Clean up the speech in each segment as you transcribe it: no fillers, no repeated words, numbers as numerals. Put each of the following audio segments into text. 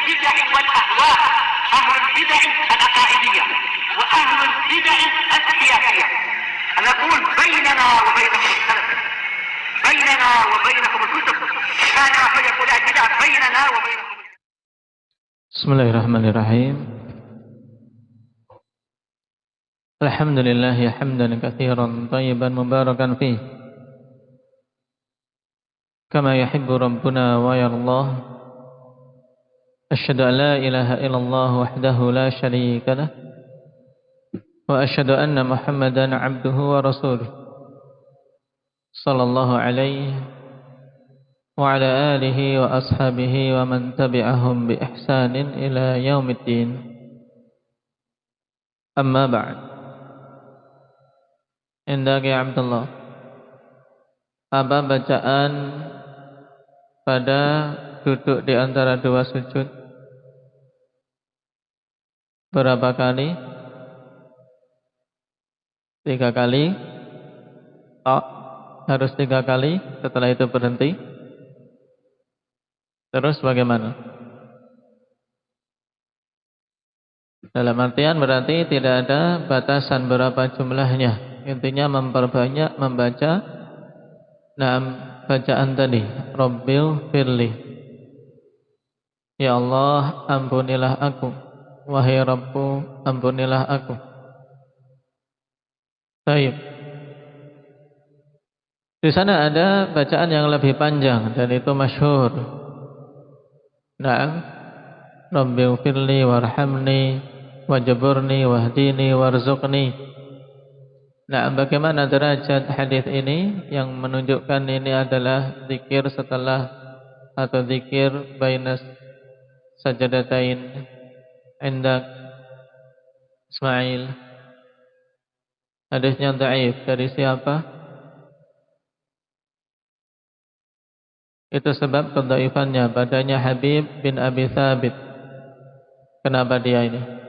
البدع والأهواء، أهل البدع العقائدية وأهل البدع السياسية. نقول بيننا وبينكم السلف، بيننا وبينكم الكتب، كان فيقول البدع بيننا وبينكم. Bismillahirrahmanirrahim. Alhamdulillah hamdan katsiran thayyiban mubarakan fih, kama yuhibbu rabbuna wa yardah. Asyhadu an la ilaha illallah wahdahu la syarika lah, wa asyhadu anna Muhammadan abduhu wa rasuluh, sallallahu alaihi wa ala alihi wa ashabihi wa man tabi'ahum bi ihsanin ila yaumiddin. Amma ba'd. Indaki Abdullah, apa bacaan pada duduk di antara dua sujud? Berapa kali? 3 kali? Oh, harus 3 kali, setelah itu berhenti. Terus bagaimana? Dalam artian berarti tidak ada batasan berapa jumlahnya. Intinya memperbanyak membaca bacaan tadi, Rabbil firli, ya Allah ampunilah aku, wahai Rabbu ampunilah aku. Baik. Di sana ada bacaan yang lebih panjang dan itu masyhur. Naam, Rabbil firli warhamni wajburni wahdini warzuqni. Nah, bagaimana derajat hadis ini yang menunjukkan ini adalah zikir setelah atau zikir bainas sajadatain indak Ismail? Hadisnya dhaif, dari siapa? Itu sebab kedhaifannya padanya Habib bin Abi Thabit. Kenapa dia ini?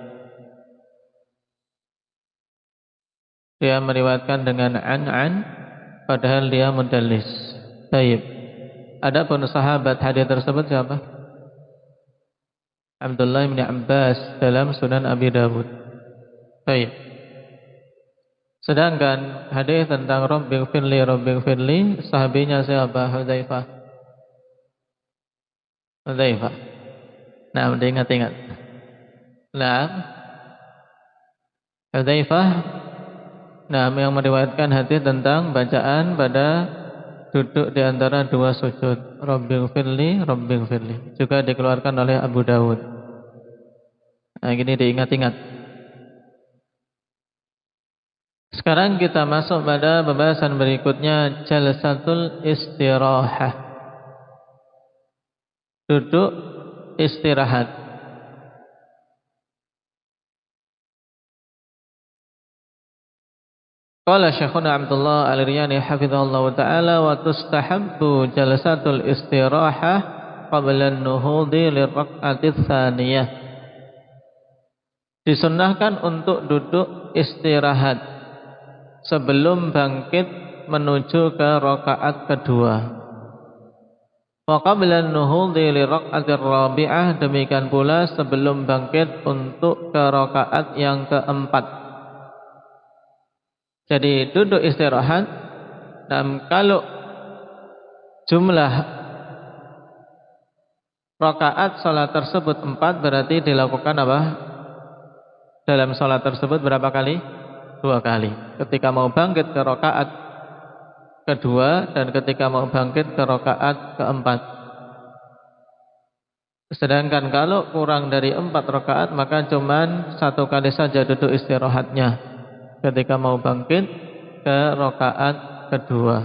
Dia meriwayatkan dengan an padahal dia mudallis. Baik. Adapun sahabat hadis tersebut siapa? Abdullah bin Abbas dalam Sunan Abi Dawud. Baik. Sedangkan hadis tentang Rabbil firli, sahabinya siapa? Hudzaifah. Nah, ingat-ingat. Nah, Hudzaifah yang meriwayatkan hadis tentang bacaan pada duduk di antara dua sujud, Rabbil firli. Juga dikeluarkan oleh Abu Dawud. Nah, ini diingat-ingat. Sekarang kita masuk pada pembahasan berikutnya, jalsatul istirahah. Duduk istirahat. Qala Syekhuna Abdullah Al-Riyani hafizahullah ta'ala, wa tustahabbu jalsatul istirahah qabla an-nuhudi lirraq'ati tsaniyah. Disunnahkan untuk duduk istirahat sebelum bangkit menuju ke rakaat kedua. Wa qabla an-nuhudi lirraq'ati rabi'ah, demikian pula sebelum bangkit untuk ke rakaat yang keempat. Jadi duduk istirahat, dan kalau jumlah rakaat salat tersebut 4, berarti dilakukan apa? Dalam salat tersebut berapa kali? 2 kali. Ketika mau bangkit ke rakaat kedua dan ketika mau bangkit ke rakaat keempat. Sedangkan kalau kurang dari 4 rakaat maka cuman 1 kali saja duduk istirahatnya, ketika mau bangkit ke rakaat kedua.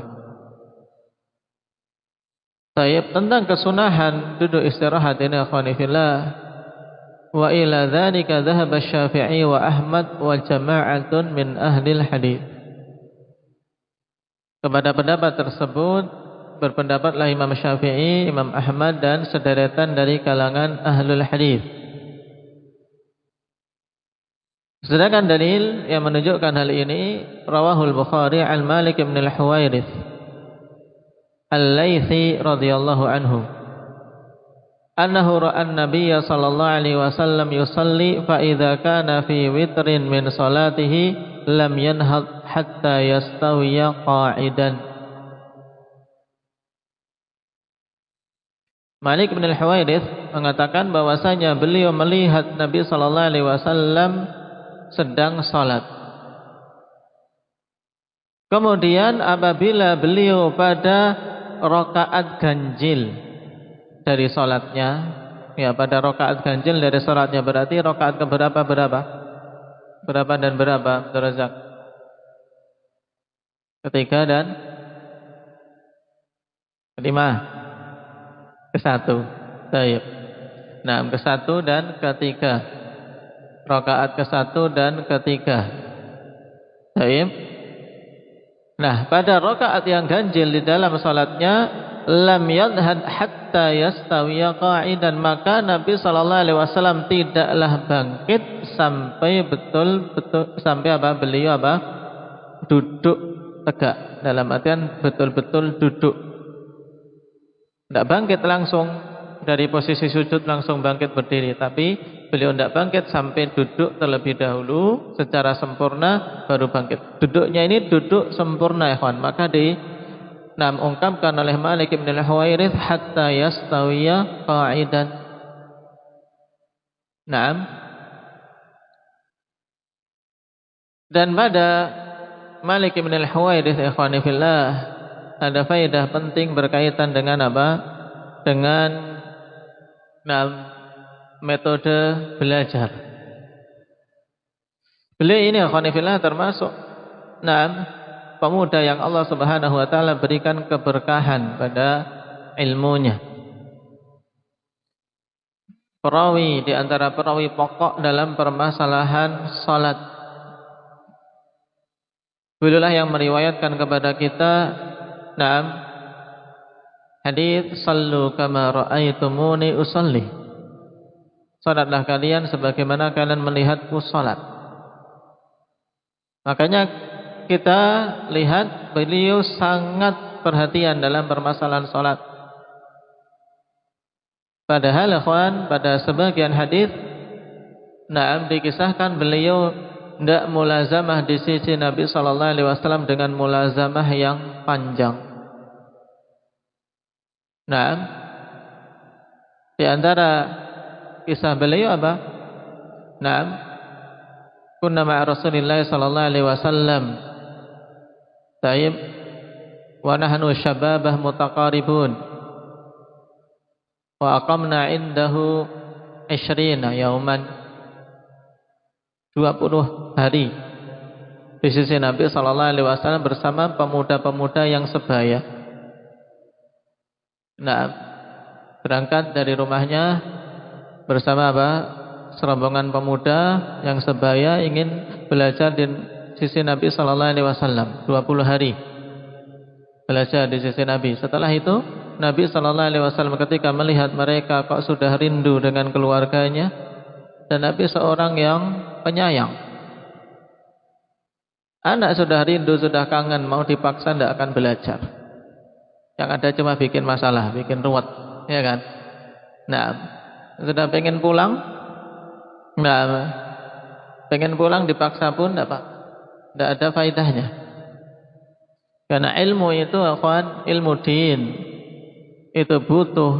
Baik, tentang kesunahan duduk istirahat ini akhwani fillah, wa ila dzalika dhahaba Syafi'i wa Ahmad wa jama'atun min ahlil hadis. Kepada pendapat tersebut berpendapatlah Imam Syafi'i, Imam Ahmad dan sederetan dari kalangan ahlul hadis. Sedangkan dalil yang menunjukkan hal ini, rawahul Bukhari an Malik bin al-Huwairits Al-Laitsi radhiyallahu anhu. annahu ra'a an-nabiy sallallahu alaihi wasallam yusalli fa idza kana fi witrin min salatihi lam yanhad hatta yastawiya qa'idan. Malik bin al-Huwairits mengatakan bahwasanya beliau melihat Nabi sallallahu alaihi wasallam sedang salat. Kemudian apabila beliau pada rakaat ganjil dari salatnya, ya pada rakaat ganjil dari salatnya, berarti rakaat keberapa berapa? Berapa dan berapa, Abdul Razak? Ketiga dan kelima. Ke-1. Baik. Nah, ke-1 dan ketiga. Rakaat ke-1 dan ketiga. Baik. Nah, pada rakaat yang ganjil di dalam salatnya lam yadhhad hatta yastawiya qa'idan, maka Nabi sallallahu alaihi wasallam tidaklah bangkit sampai betul-betul sampai apa? Beliau apa? Duduk tegak. Dalam artian betul-betul duduk. Tidak bangkit langsung dari posisi sujud langsung bangkit berdiri, tapi beliau tidak bangkit sampai duduk terlebih dahulu secara sempurna baru bangkit. Duduknya ini duduk sempurna, ikhwan. Maka ungkapkan oleh Malik bin al-Huwairits hatta yastawiya qa'idan. Naam. Dan pada Malik bin al-Huwairits, ikhwani fillah, ada faedah penting berkaitan dengan apa? Dengan metode belajar. Beliau ini akhwanifillah termasuk pemuda yang Allah Subhanahu wa taala berikan keberkahan pada ilmunya. Perawi di antara perawi pokok dalam permasalahan salat. Beliaulah yang meriwayatkan kepada kita hadits sallu kama ra'aitumuni usalli. Salatlah kalian sebagaimana kalian melihatku salat. Makanya kita lihat beliau sangat perhatian dalam permasalahan salat. Padahal ikhwan, pada sebagian hadis dikisahkan beliau tidak mulazamah di sisi Nabi sallallahu alaihi wasallam dengan mulazamah yang panjang. Di antara kisah beliau apa? Kunna ma'a Rasulillah sallallahu alaihi wasallam taib wa nahnu syababah mutaqaribun wa aqamna indahu 20 yauman, 20 hari di sisi Nabi sallallahu alaihi wasallam bersama pemuda-pemuda yang sebaya. Berangkat dari rumahnya bersama apa? Serombongan pemuda yang sebaya ingin belajar di sisi Nabi sallallahu alaihi wasallam 20 hari belajar di sisi Nabi. Setelah itu Nabi sallallahu alaihi wasallam ketika melihat mereka kok sudah rindu dengan keluarganya, dan Nabi seorang yang penyayang. Anak sudah rindu, sudah kangen, mau dipaksa tidak akan belajar. Yang ada cuma bikin masalah, bikin ruwet, ya kan? Sudah pengen pulang, pengen pulang dipaksa pun tidak ada faedahnya. Karena ilmu itu, akhwan, ilmu din itu butuh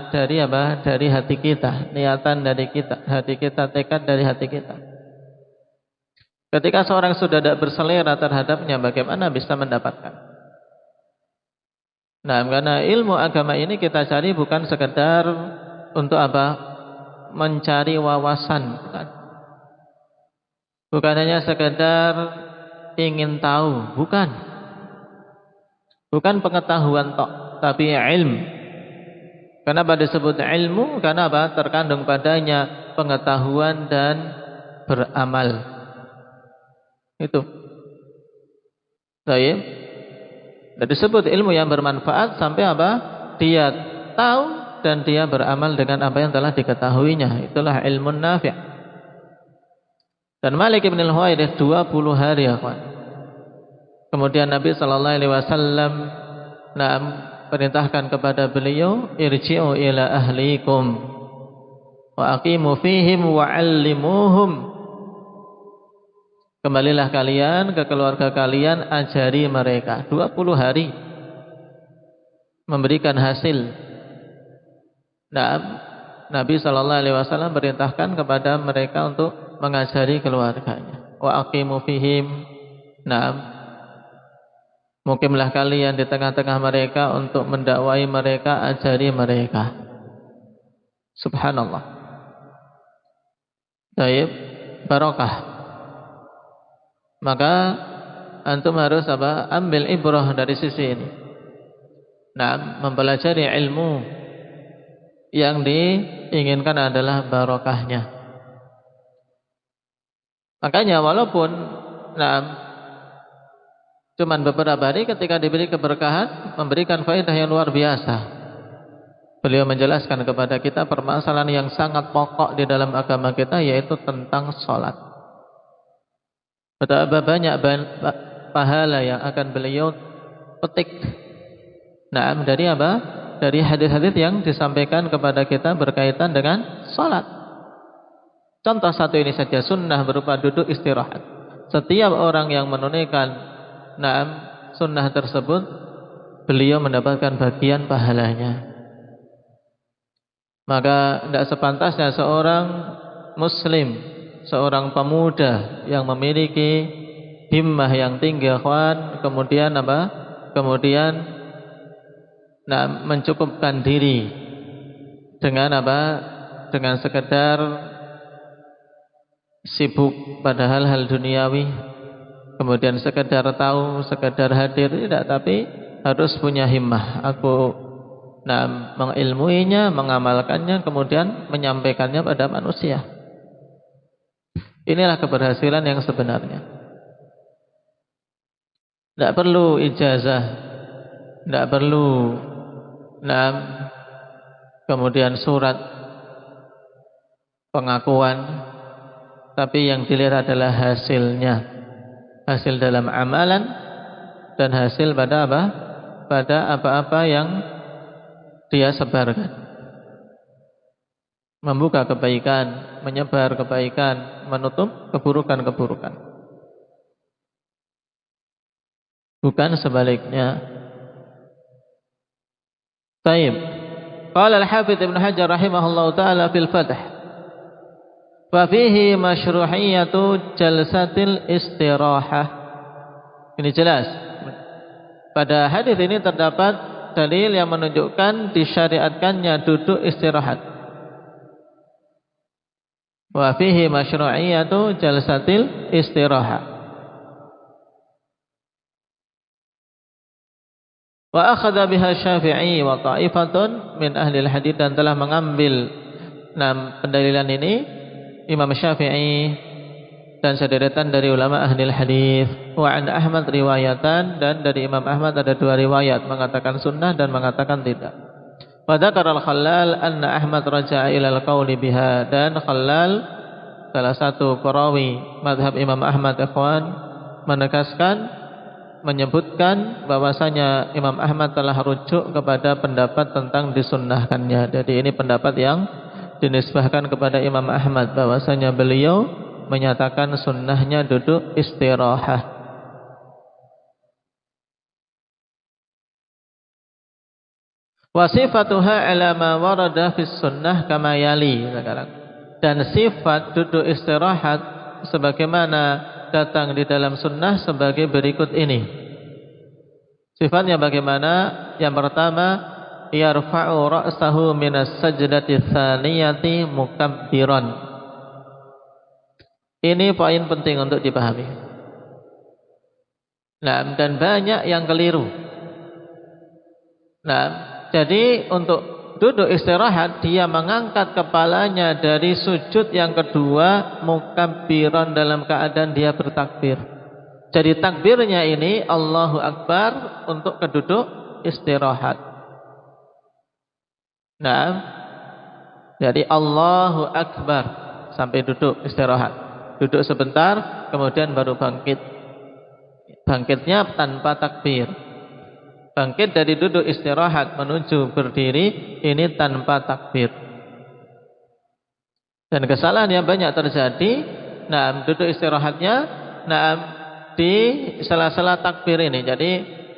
dari apa? Dari hati kita, niatan dari kita, hati kita, tekad dari hati kita. Ketika seorang sudah tidak berselera terhadapnya, bagaimana bisa mendapatkan? Karena ilmu agama ini kita cari bukan sekedar untuk apa? Mencari wawasan, bukan. Bukan hanya sekedar ingin tahu, bukan. Bukan pengetahuan tok, tapi ilmu. Kenapa disebut ilmu? Karena apa? Terkandung padanya pengetahuan dan beramal. Itu. Baik. Dan disebut ilmu yang bermanfaat sampai apa? Dia tahu dan dia beramal dengan apa yang telah diketahuinya. Itulah ilmu nafi'. Dan Malik bin al-Huwairits 20 hari, ya kawan. Kemudian Nabi sallallahu alaihi wasallam perintahkan kepada beliau, irji'u ila ahlikum wa aqimu fihim wa 'allimuhum. Kembalilah kalian ke keluarga kalian, ajari mereka. 20 hari memberikan hasil. Nah, Nabi SAW perintahkan kepada mereka untuk mengajari keluarganya. Wa aqimu fihim. Nah, mukimlah kalian di tengah-tengah mereka untuk mendakwai mereka, ajari mereka. Subhanallah. Baik, barokah. Maka antum harus ambil ibrah dari sisi ini. Nah, mempelajari ilmu yang diinginkan adalah barokahnya. Makanya walaupun cuman beberapa hari ketika diberi keberkahan, memberikan faedah yang luar biasa. Beliau menjelaskan kepada kita permasalahan yang sangat pokok di dalam agama kita, yaitu tentang sholat. Betapa banyak pahala yang akan beliau petik. Nah, dari apa? Dari hadis-hadis yang disampaikan kepada kita berkaitan dengan sholat. Contoh satu ini saja, sunnah berupa duduk istirahat. Setiap orang yang menunaikan sunnah tersebut, beliau mendapatkan bagian pahalanya. Maka tidak sepantasnya seorang muslim, seorang pemuda yang memiliki himmah yang tinggi, kemudian Kemudian mencukupkan diri dengan dengan sekedar sibuk pada hal-hal duniawi, kemudian sekedar tahu, sekedar hadir, tidak, tapi harus punya himmah. Aku mengilmuinya, mengamalkannya, kemudian menyampaikannya pada manusia. Inilah keberhasilan yang sebenarnya. Tidak perlu ijazah, tidak perlu kemudian surat pengakuan, tapi yang dilihat adalah hasilnya, hasil dalam amalan dan hasil pada pada apa-apa yang dia sebarkan. Membuka kebaikan, menyebar kebaikan, menutup keburukan-keburukan. Bukan sebaliknya. Taib. Qala al-Hafidz Ibnu Hajar rahimahullahu taala fil Fath. Fa fihi masyru'iyatu jalsatil istirahah. Ini jelas. Pada hadis ini terdapat dalil yang menunjukkan disyariatkannya duduk istirahat. Wa fihi masyru'iyatu jalsatil istirahah. Wa akhadha biha Syafi'i wa ta'ifatun min ahli al-hadits, dan telah mengambil pendalilan ini Imam Syafi'i dan sederetan dari ulama ahli al-hadits. Wa an Ahmad riwayatan, dan dari Imam Ahmad ada dua riwayat, mengatakan sunnah dan mengatakan tidak. Wa dzakara al-Khallal anna Ahmad raja'a ila al-qauli biha, dan Khallal salah satu perawi mazhab Imam Ahmad menyebutkan bahwasanya Imam Ahmad telah rujuk kepada pendapat tentang disunnahkannya. Jadi ini pendapat yang dinisbahkan kepada Imam Ahmad, bahwasanya beliau menyatakan sunnahnya duduk istirahah. Wa sifatuha ala ma warada fis sunnah kama yali. Dan sifat duduk istirahat sebagaimana datang di dalam sunnah sebagai berikut ini. Sifatnya bagaimana? Yang pertama, yarfa'u ra'sahu minas sajdati tsaniyati mukabbiran. Ini poin penting untuk dipahami. Dan banyak yang keliru. Jadi untuk duduk istirahat, dia mengangkat kepalanya dari sujud yang kedua mukabbiran, dalam keadaan dia bertakbir. Jadi takbirnya ini Allahu Akbar untuk keduduk istirahat. Jadi Allahu Akbar sampai duduk istirahat. Duduk sebentar, kemudian baru bangkit. Bangkitnya tanpa takbir. Bangkit dari duduk istirahat menuju berdiri ini tanpa takbir. Dan kesalahan yang banyak terjadi, duduk istirahatnya, di sela-sela takbir ini. Jadi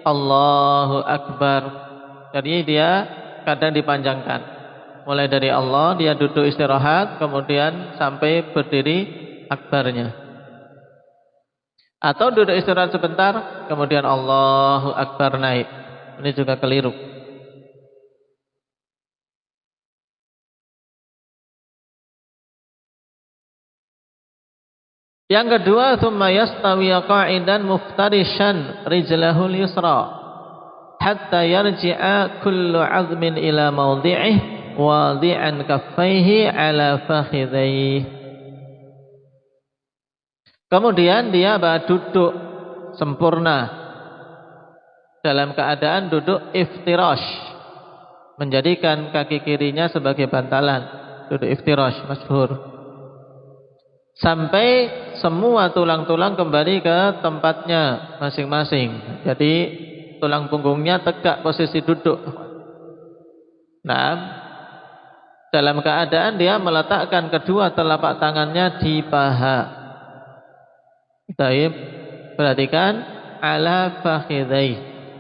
Allahu Akbar. Jadi dia kadang dipanjangkan. Mulai dari Allah dia duduk istirahat, kemudian sampai berdiri akbarnya. Atau duduk istirahat sebentar, kemudian Allahu Akbar naik. Ini juga keliru. Yang kedua, thumma yastawi qa'idan muftarishan rijlahul yusra hatta yarji'a kullu 'azmin ila mawdi'ihi wadi'an kaffaihi 'ala fakhidhaihi. Kemudian dia duduk sempurna dalam keadaan duduk iftirash, menjadikan kaki kirinya sebagai bantalan. Duduk iftirash masyhur. Sampai semua tulang-tulang kembali ke tempatnya masing-masing. Jadi tulang punggungnya tegak posisi duduk. Dalam keadaan dia meletakkan kedua telapak tangannya di paha. Baik, perhatikan ala fakhidai,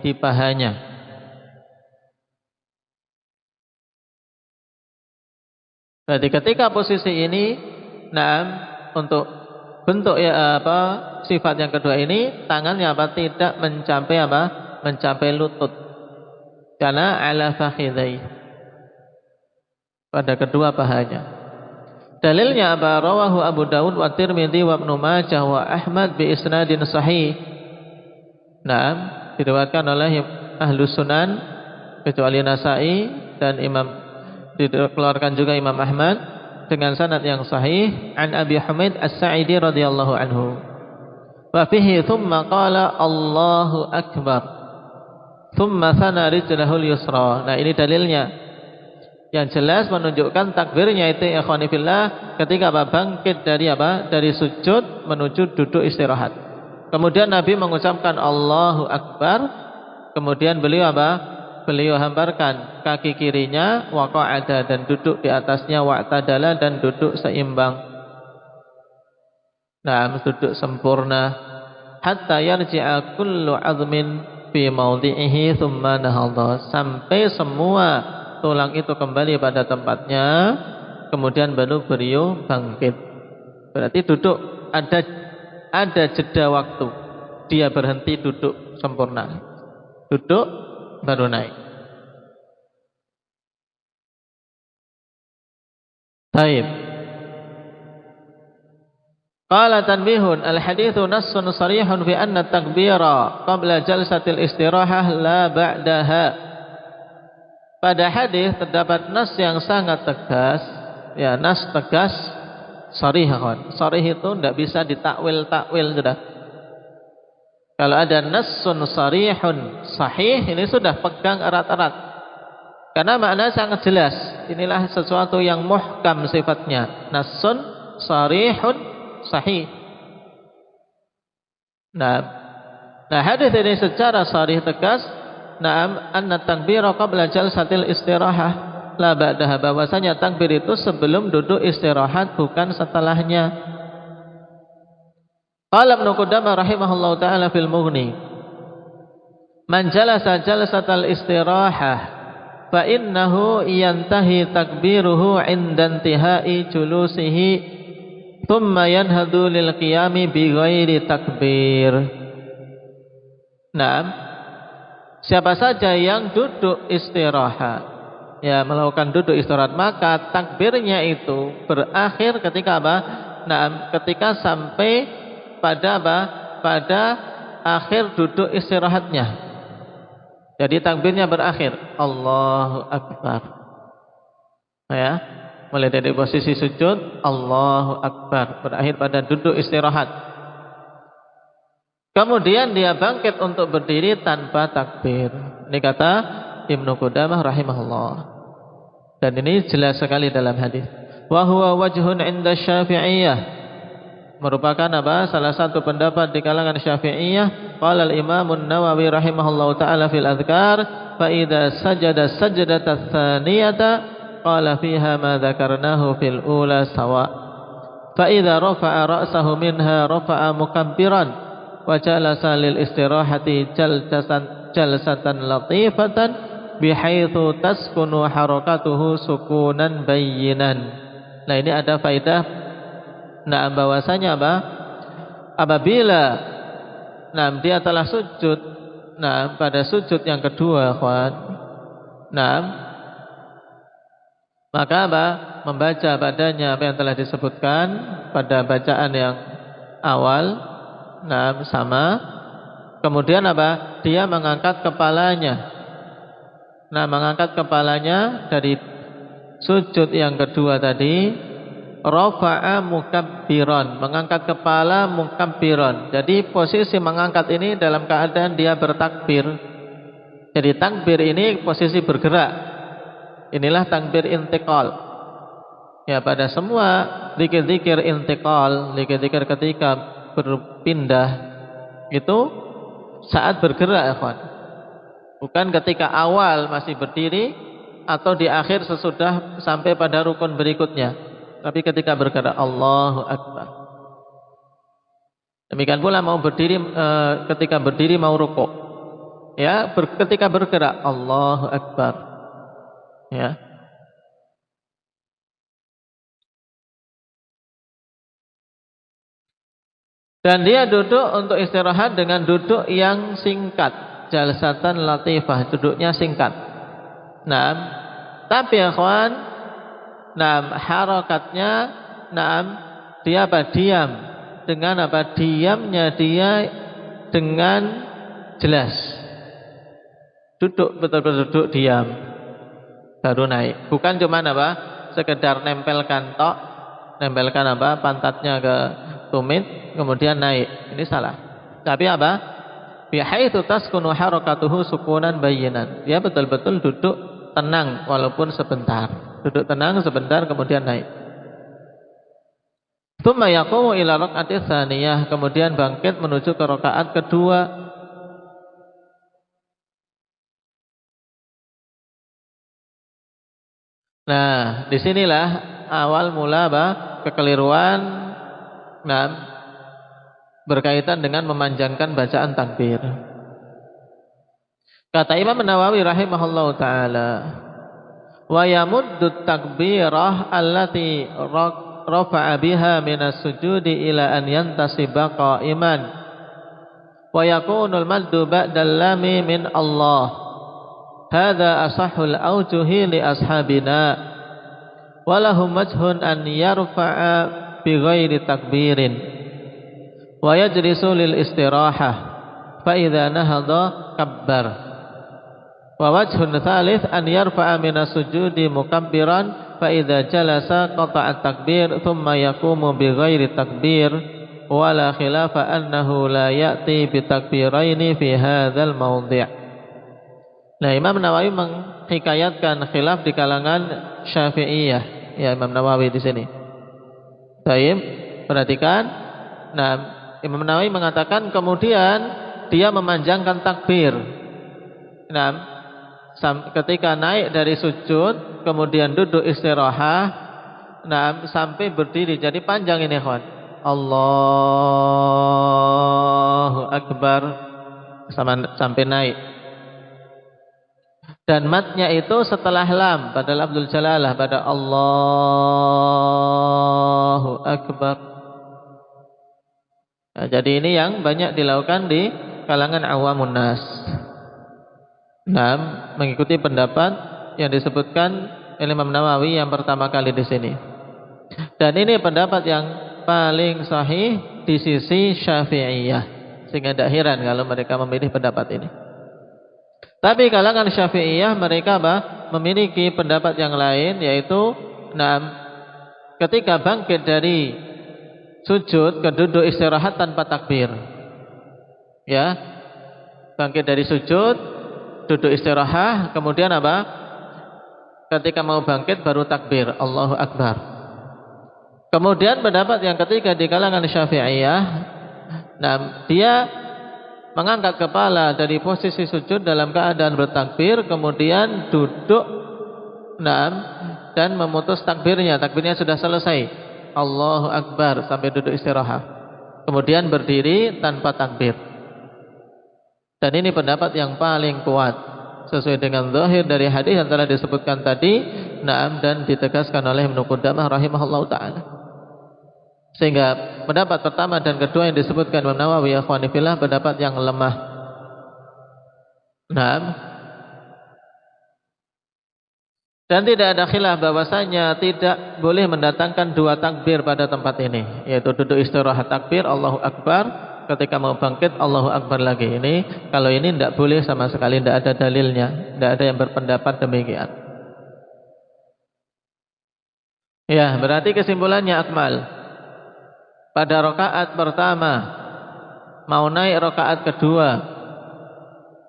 di pahanya. Berarti ketika posisi ini, untuk bentuk sifat yang kedua ini tangannya tidak mencapai mencapai lutut. Karena ala fakhidai, pada kedua pahanya. Dalilnya rawahu Abu Dawud wa Tirmidzi wa Ibnu Majah wa Ahmad bi isnadin sahih. Diriwayatkan oleh Ahlus Sunan kecuali Nasa'i, dan dikeluarkan juga Imam Ahmad dengan sanad yang sahih an Abi Humaid As-Sa'idi radhiyallahu anhu. Wa fihi thumma qala Allahu Akbar thumma thana rijlahul yusra. Nah, ini dalilnya yang jelas menunjukkan takbirnya itu ikhwani fillah ketika bangkit dari sujud menuju duduk istirahat. Kemudian Nabi mengucapkan Allahu Akbar, kemudian beliau Beliau hamparkan kaki kirinya waqa'ada, dan duduk di atasnya wa'tadala, dan duduk seimbang. Duduk sempurna hatta yarji'a kullu 'azmin fi mawdi'ihi thumma nahadha, sampai semua tulang itu kembali pada tempatnya, kemudian baru beliau bangkit. Berarti duduk ada jeda waktu. Dia berhenti duduk sempurna. Duduk baru naik. Baik. Qala tanbihun al-haditsu nassun sarihun fi anna takbira qabla jalsatil istirahah la ba'daha. Pada hadis terdapat nas yang sangat tegas, nas tegas, sarih. Sarih itu tidak bisa ditakwil-takwil sudah. Kalau ada nassun sarihun sahih, ini sudah pegang erat-erat. Karena makna sangat jelas. Inilah sesuatu yang muhkam sifatnya. Nassun sarihun sahih. Nah, hadis ini secara sarih tegas, anna takbira qabla jalsatil istirahah la ba'daha, bahwasanya takbir itu sebelum duduk istirahat, bukan setelahnya. Qala Ibnu Qudamah rahimahullahu taala fil Mughni, man jalasa jalsatal istirahah fa innahu yantahi takbiruhu 'inda intihai julusihi thumma yanhadu lil qiyami bi ghairi takbir. Siapa saja yang duduk istirahat, melakukan duduk istirahat, maka takbirnya itu berakhir ketika ketika sampai pada akhir duduk istirahatnya. Jadi takbirnya berakhir Allahu Akbar. Mulai dari posisi sujud Allahu Akbar, berakhir pada duduk istirahat. Kemudian dia bangkit untuk berdiri tanpa takbir. Ini kata Ibnu Qudamah rahimahullah. Dan ini jelas sekali dalam hadis. Wa huwa wajhun 'inda Syafi'iyah merupakan apa? Salah satu pendapat di kalangan Syafi'iyah. Qala al-Imam an-Nawawi rahimahullahu taala fil adhkar, fa idza sajada sajdata tsaniyata qala fiha ma dzakarnahu fil ula sawa. Fa idza rafa'a ra'sahu minha rafa'a mukabbiran wa jalasa lil istirahati jalsatan latifatan bihaitsu taskunu harakatuhu sukunan bayyinan. Nah, ini ada faedah. Nah, bahwasanya apa? Apabila dia telah sujud, pada sujud yang kedua, kawan. Maka apa? Membaca padanya apa yang telah disebutkan pada bacaan yang awal. Sama. Kemudian apa? Dia mengangkat kepalanya. Mengangkat kepalanya dari sujud yang kedua tadi, rafa'a mukabbiran, mengangkat kepala mukabbiran. Jadi posisi mengangkat ini dalam keadaan dia bertakbir. Jadi takbir ini posisi bergerak. Inilah takbir intiqal. Ya, pada semua zikir-zikir intiqal, zikir-zikir ketika berpindah itu saat bergerak, ya kawan. Bukan ketika awal masih berdiri atau di akhir sesudah sampai pada rukun berikutnya, tapi ketika bergerak. Allahu Akbar. Demikian pula mau berdiri, ketika berdiri mau rukuk, ya, ketika bergerak Allahu Akbar, ya. Dan dia duduk untuk istirahat dengan duduk yang singkat, jalsatan latifah, duduknya singkat. Tapi ya kawan, harakatnya, dia apa? Diam. Dengan apa? Diamnya dia dengan jelas. Duduk, betul-betul duduk diam, baru naik. Bukan cuma apa? Sekedar nempelkan tok, nempelkan apa? Pantatnya ke tumit, kemudian naik. Ini salah. Tapi apa? Bihaitsu taskunu harakatuhu sukunan bayyinan. Dia betul-betul duduk tenang walaupun sebentar. Duduk tenang sebentar kemudian naik. Tsumma yaqumu ila raq'ati tsaniyah, kemudian bangkit menuju ke rakaat kedua. Nah, disinilah awal mula apa? Kekeliruan berkaitan dengan memanjangkan bacaan takbir. Kata Imam Nawawi rahimahullahu taala, wa yamuddu takbirah allati rafa'a biha minas sujudi ila an yantasiba qa'iman wa yakunul maddu ba'dal lami min Allah. Hadza asahhul aujuhi li ashabina wa lahum wajhun an yarfa'a bighairi takbirin wa yajlisu lil istirahah fa idza nahadha kabbar wa wajhun thalith an yarfa'a minas sujudi mukabbiran fa idza jalasa qata'a takbir thumma yaqumu bighairi takbir wa la khilafa annahu la ya'ti bi takbiraini fi hadzal mawdi'. Nah, Imam Nawawi menghikayatkan khilaf di kalangan Syafi'iyah, ya, Imam Nawawi di sini. Baik, perhatikan. Nah, Imam Nawawi mengatakan kemudian dia memanjangkan takbir. Nah, ketika naik dari sujud, kemudian duduk istirahat, sampai berdiri. Jadi panjang ini, kawan. Allahu Akbar sampai naik. Dan matnya itu setelah lam pada lafzul jalalah, pada Allahu Akbar. Nah, jadi ini yang banyak dilakukan di kalangan awamun nas. Mengikuti pendapat yang disebutkan Imam Nawawi yang pertama kali di sini. Dan ini pendapat yang paling sahih di sisi Syafi'iyah, sehingga tidak heran kalau mereka memilih pendapat ini. Tapi kalangan Syafi'iyah mereka memiliki pendapat yang lain, yaitu ketika bangkit dari sujud ke duduk istirahat tanpa takbir. Ya. Bangkit dari sujud, duduk istirahat, kemudian apa? Ketika mau bangkit baru takbir, Allahu Akbar. Kemudian pendapat yang ketiga di kalangan Syafi'iyah, nah, dia mengangkat kepala dari posisi sujud dalam keadaan bertakbir, kemudian duduk, nah, dan memutus takbirnya. Takbirnya sudah selesai, Allahu Akbar, sampai duduk istirahat. Kemudian berdiri tanpa takbir. Dan ini pendapat yang paling kuat sesuai dengan zahir dari hadis yang telah disebutkan tadi, na'am, dan ditegaskan oleh Ibnu Qudamah rahimahullahu taala. Sehingga pendapat pertama dan kedua yang disebutkan Imam Nawawi akhwani fillah pendapat yang lemah. Na'am. Dan tidak ada khilaf bahwasanya tidak boleh mendatangkan dua takbir pada tempat ini, yaitu duduk istirahat takbir Allahu Akbar, ketika mau bangkit Allahu Akbar lagi. Ini kalau ini tidak boleh sama sekali, tidak ada dalilnya, tidak ada yang berpendapat demikian. Ya, berarti kesimpulannya Akmal, pada rakaat pertama mau naik rakaat kedua,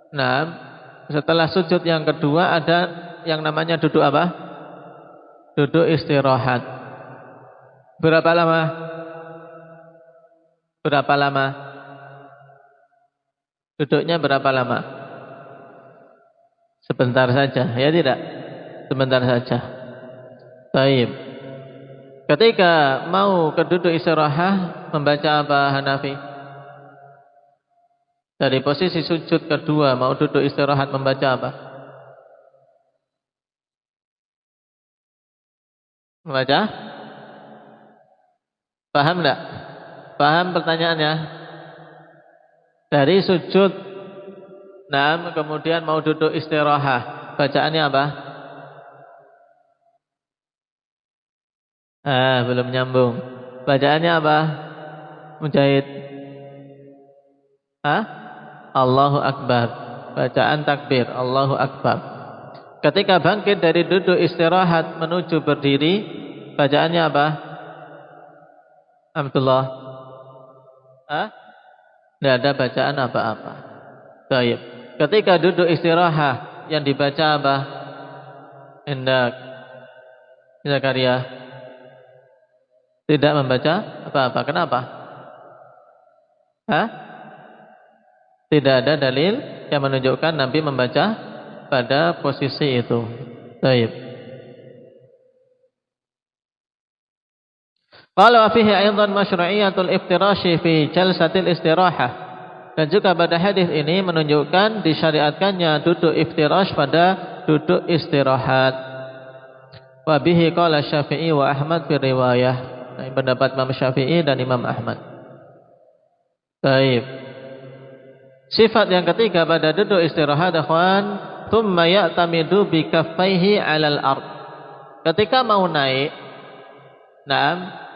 nah setelah sujud yang kedua ada yang namanya duduk apa? Duduk istirahat. Berapa lama? Berapa lama? Duduknya berapa lama? Sebentar saja, ya tidak? Sebentar saja. Baik. Ketika mau ke duduk istirahat, membaca apa Hanafi? Dari posisi sujud kedua mau duduk istirahat membaca apa? Membaca? Paham enggak? Paham pertanyaannya? Dari sujud, nah, kemudian mau duduk istirahat, bacaannya apa? Belum nyambung. Bacaannya apa? Mujahid? Allahu Akbar. Bacaan takbir, Allahu Akbar. Ketika bangkit dari duduk istirahat menuju berdiri, bacaannya apa? Alhamdulillah. Tidak ada bacaan apa-apa. Baik. Ketika duduk istirahat yang dibaca apa? Hendak Zakaria tidak membaca apa-apa. Kenapa? Tidak ada dalil yang menunjukkan Nabi membaca pada posisi itu. Baik. Qala fihi aidan masyru'iyatul iftirashi fi jalsatil istirahah. Dan juga pada hadis ini menunjukkan disyariatkannya duduk iftirash pada duduk istirahat. Wa bihi qala Syafi'i wa Ahmad fi riwayah. Nah, pendapat Imam Syafi'i dan Imam Ahmad. Baik. Sifat yang ketiga pada duduk istirahat, akhwan, thumma ya'tamidu bi kaffaihi 'alal ard. Ketika mau naik,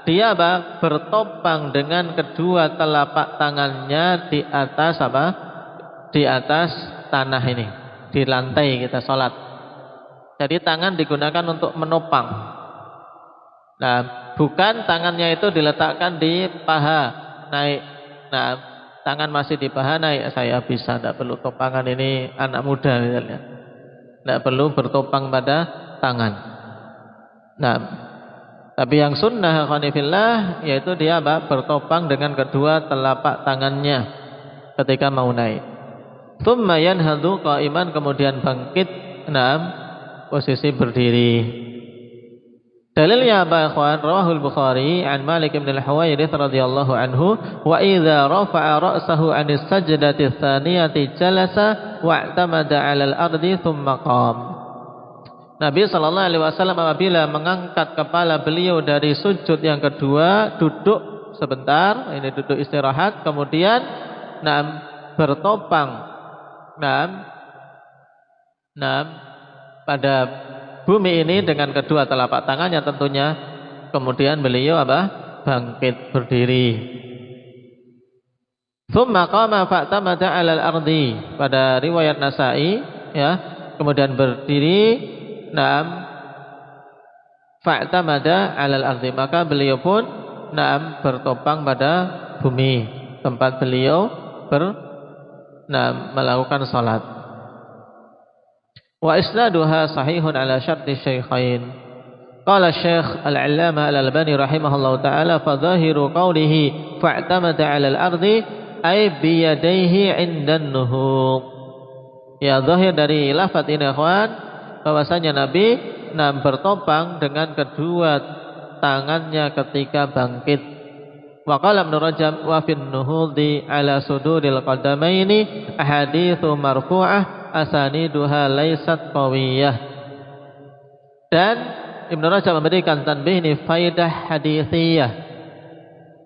dia bertopang dengan kedua telapak tangannya di atas apa? Di atas tanah ini, di lantai kita sholat. Jadi tangan digunakan untuk menopang. Nah, bukan tangannya itu diletakkan di paha naik. Nah, tangan masih di paha naik, saya bisa, tidak perlu topangan, ini anak muda misalnya. Tidak perlu bertopang pada tangan. Nah, tapi yang sunnah khanifillah yaitu dia bertopang dengan kedua telapak tangannya ketika mau naik. Tsumma yanhadu qa'iman, kemudian bangkit, posisi berdiri. Dalilnya apa ikhwan? Rawahul Bukhari an Malik bin al-Huwairits radhiyallahu anhu, wa idza rafa'a ra'sahu 'anis sajdati tsaniyati jalasa wa'tamada 'alal ardi tsumma qama. Nabi sallallahu alaihi wasallam apabila mengangkat kepala beliau dari sujud yang kedua, duduk sebentar, ini duduk istirahat, kemudian bertopang pada bumi ini dengan kedua telapak tangannya tentunya. Kemudian beliau bangkit berdiri. Tsumma qama fa'tamada 'alal ardi, pada riwayat Nasa'i ya, kemudian berdiri, fa'tamada 'alal ardi, maka beliau pun bertopang pada bumi tempat beliau melakukan salat. Wa isnaduha sahihun ala syarti syaikhain. Qala Syekh Al-'Allamah Al-Albani rahimahullahu taala fa dhahiru qawlihi fa'tamada 'ala al-ardi ay bi yadayhi 'indan nuhuk. Ya, zahir dari lafaz ini ikhwan bahwasanya Nabi bertopang dengan kedua tangannya ketika bangkit. Wa qala Ibnu Rajab wa fin nuhudi 'ala suduril qadamaini ahaditsu marfu'ah asaniduha laysat qawiyah. Dan Ibnu Rajab memberikan tanbih ini faidah hadithiyah.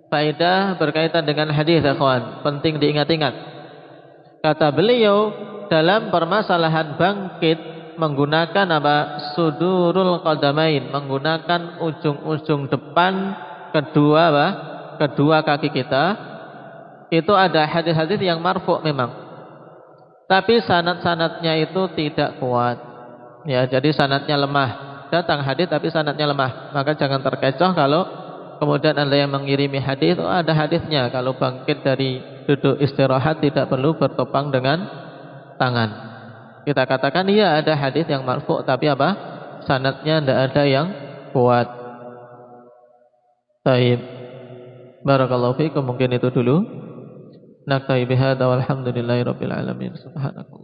Faidah berkaitan dengan hadis ikhwan, penting diingat-ingat. Kata beliau, dalam permasalahan bangkit menggunakan apa? Sudurul qadamain, menggunakan ujung-ujung depan kedua apa? Kedua kaki kita. Itu ada hadis-hadis yang marfu' memang. Tapi sanad-sanadnya itu tidak kuat. Ya, jadi sanadnya lemah. Datang hadis tapi sanadnya lemah, maka jangan terkecoh kalau kemudian ada yang mengirimi hadis itu ada hadisnya. Kalau bangkit dari duduk istirahat tidak perlu bertopang dengan tangan. Kita katakan iya ada hadis yang marfu' tapi apa? Sanadnya tidak ada yang kuat. Baik. Barakallahu fiikum, mungkin itu dulu. Naktabi bihadza walhamdulillahirabbil alamin. Subhanakallah.